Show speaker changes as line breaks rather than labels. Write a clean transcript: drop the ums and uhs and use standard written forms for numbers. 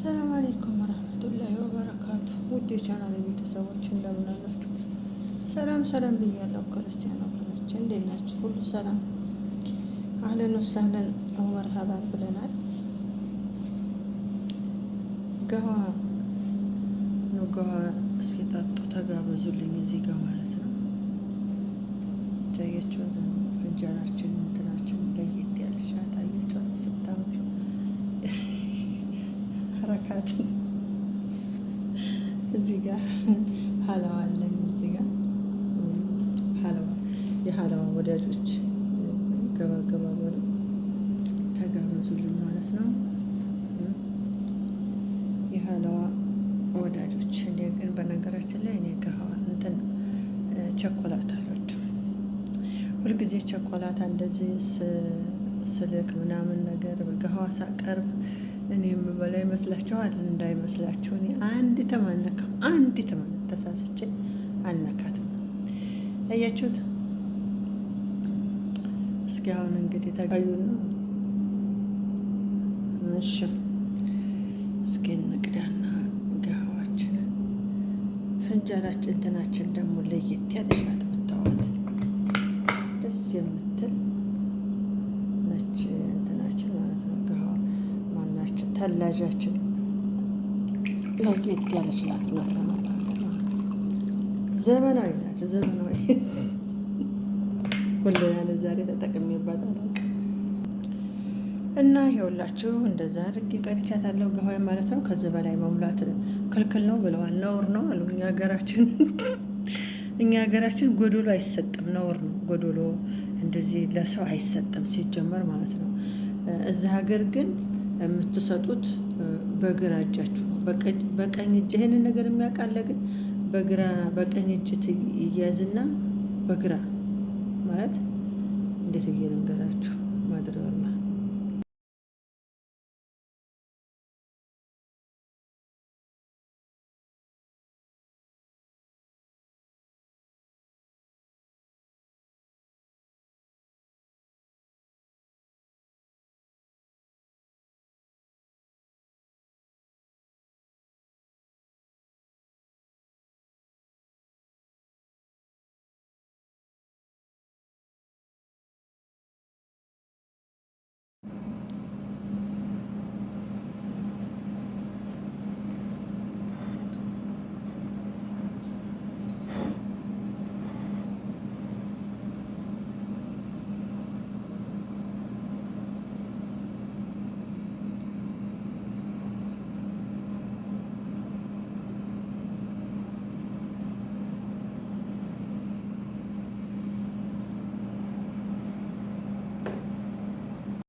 ሰላም አለይኩም ወራህመቱላሂ ወበረካቱ። ውድ የቻናል ቤተሰቦች እንደምን አላችሁ? ሰላም ሰላም ብያለሁ። ክርስቲያን ወገኖች እንዴት ናችሁ? ሁሉ ሰላም አህለን ወሰህለን ወመርሀባን ብለናል። ገዋ ነው ገዋ እስኪ ጠጡ ተጋበዙልኝ እዚህ ጋር ማለት ነው። ታያችሁ ፍንጃናችን እንትናችን ለየት ያለች ናት። አያችሁ ስታምር ሐረካት እዚህ ጋር ሀላዋ አለኝ። እዚህ ጋር ሀላዋ የሀላዋ ወዳጆች ገባ ገባ በሉ ተጋበዙልን ማለት ነው። የሀላዋ ወዳጆች እንደ ግን በነገራችን ላይ እኔ ገሃዋ እንትን ቸኮላት አልወድም። ሁልጊዜ ቸኮላታ እንደዚህ ስልክ ምናምን ነገር ገሃዋ ሳቀርብ እኔ የምበላ ይመስላችኋል? እንዳይመስላችሁ። እኔ አንድ ተሳስቼ አልነካትም። አያችሁት? እስኪ አሁን እንግዲህ ተጋዩና እሺ፣ እስኪ እንቅዳና ገሃዋችንን ፍንጃላችን እንትናችን ደግሞ ለየት ያለች ናት። ብታዋት ደስ የምትል ነች እንትናችን ማለት ነው። ገሃዋ ማናችን ተላጃችን ለየት ያለች ናት። ዘመናዊ ናት። ዘመናዊ ሁሉ ያለ ዛሬ ተጠቅሜባት አላውቅም። እና ይኸውላችሁ እንደዛ አድርጌ ቀድቻታለሁ ገሃዋ ማለት ነው። ከዚህ በላይ መሙላት ክልክል ነው ብለዋል። ነውር ነው አሉ። እኛ ሀገራችን ጎዶሎ አይሰጥም፣ ነውር ነው። ጎዶሎ እንደዚህ ለሰው አይሰጥም ሲጀመር ማለት ነው። እዚህ ሀገር ግን የምትሰጡት በግራ እጃችሁ ነው። በቀኝ እጅ ይሄንን ነገር የሚያውቃለ ግን በቀኝ እጅ ይያዝና በግራ ማለት እንዴት ብዬ ልንገራችሁ? ማድረግ